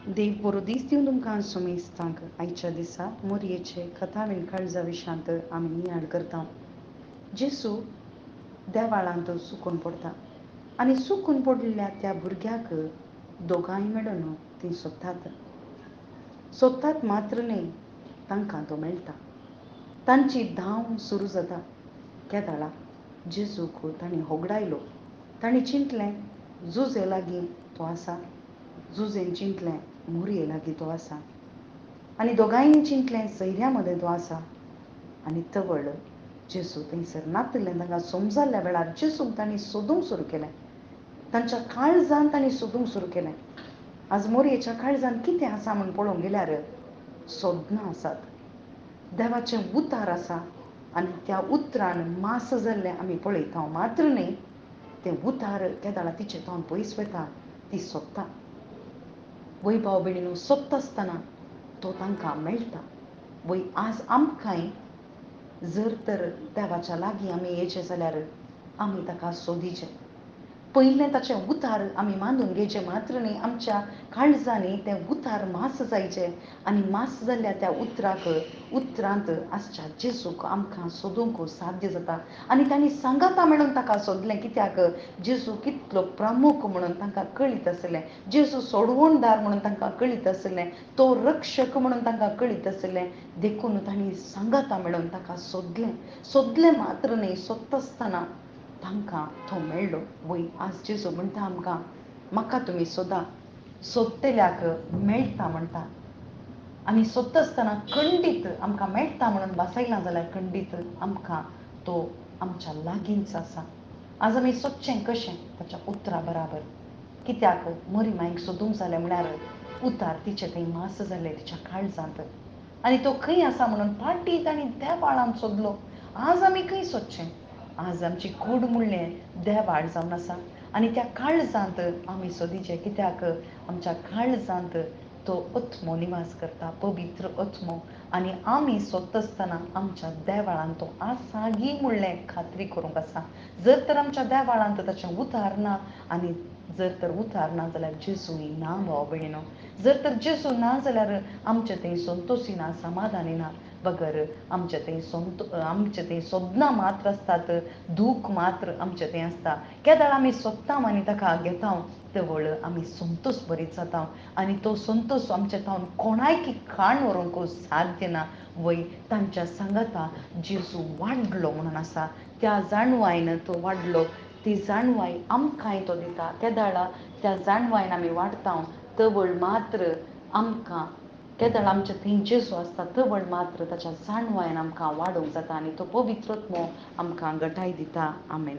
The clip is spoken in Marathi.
देव बरो दीस दिवन तुमकां सुमेस्तांक आयच्या दिसा मोरयेचे कथावीण काळजा विशांत आमी याद करता. जेसू देवाळांत सुकून पडटा आनी सुकून पडलेल्या त्या भुरग्याक दोगांय मेळून ती सोदतात मात्र न्ही तांकां तो मेळटा. तांची धांव सुरू जाता. केदाळा जेजूक तांणी होगडायलो. तांणी चिंतलें जुजे लागीं तो आसा. जुजेन चिंतलें मोरये लागीं तो आसा. आनी दोगांयनी चिंतलें सैऱ्या मदें तो आसा. आनी तवळ जेजू थंयसर नातलें तांकां समजल्ल्या वेळार जेजूक तांणी सोदूंक सुरू केलें. तांच्या काळजान तांणी सोदूंक सुरू केलें. आज मोरयेच्या काळजान कितें आसा म्हूण पळोवंक गेल्यार सोदनां आसात. देवाचें उतार आसा आनी त्या उतरान मास जाल्लें आमी पळयता मात्र न्ही तें उतार केदाळा तिचे थावन पयस वता. ती सोदता. वय भाव भयणीनो, सोदता आसतना तो तांकां मेळटा. वय आज आमकांय जर तर देवाच्या लागीं आमी येयचे जाल्यार आमी ताका सोदिचें. पयलें ताचें उतार आमी मानून घेवचें मात्र न्ही आमच्या काळजांनी तें उतार मास जायचें आनी मास जाल्ल्या त्या उतरांत आसच्या जेजूक आमकां सोदूंक साध्य जाता. आनी तांणी सांगाता मेळून ताका सोदलें कित्याक जेजू कितलो प्रमुख म्हणून तांकां कळीत आसलें. जेजू सोडवणदार म्हणून तांकां कळीत आसलें. तो रक्षक म्हणून तांकां कळीत आसलें. देखून तांणी सांगाता मेळून ताका सोदलें मात्र न्ही सोदता आसतना तांकां तो मेळ्ळो. वय आज जेजू म्हणटा आमकां म्हाका तुमी सोदा, सोदतल्याक मेळटा म्हणटा. आनी सोदता आसतना खंडीत आमकां मेळटा म्हणून भासयलां जाल्यार खंडीत आमकां तो आमच्या लागींच आसा. आज आमी सोदचें कशें ताच्या उतरा बराबर. कित्याक मोरी मायक सोदूंक जालें म्हळ्यार उतार तिचे थंय मास जाल्ले तिच्या काळजांत. आनी तो खंय आसा म्हणून फाटीं तांणी देवाळांत सोदलो. आज आमी खंय सोदचें? आज आमची कूड म्हणलें देवाळ जावन आसा आनी त्या काळजांत आमी सोदिचें. कित्याक आमच्या काळजांत तो आत्मो निवास करता, पवित्र आत्मो. आनी आमी सोदता आसतना आमच्या देवाळांत तो आसा गी म्हणलें खात्री करूंक आसा. जर तर आमच्या देवाळांत ताचें उतार ना आनी जर तर उतार ना जाल्यार जेजूय ना भाव भयणीनो. जर तर जेजू ना जाल्यार आमचें थंय संतोशी ना, समाधानी ना. बगर आमचें थंय सोदनां मात्र आसतात, दूख मात्र आमचें थंय आसता. केदाळ आमी सोदता आनी ताका घेता तवळ आमी संतोश भरीत जाता. आनी तो संतोश आमचे थावन कोणायकी काण व्हरूंक साध्य ना. वय तांच्या सांगाता जेजू वाडलो म्हणून आसा. त्या जाणवायन तो वाडलो. ती जाणवाय आमकांय तो दिता. केदाळा त्या जाणवायन आमी वाडटा तवळ मात्र आमकां केदाळ आमचे थंय जेजू आसता तवळ मात्र ताच्या जाणवायन आमकां वाडोवंक जाता आनी तो पवित्र आत्मो आमकां घटाय दिता. आमेन.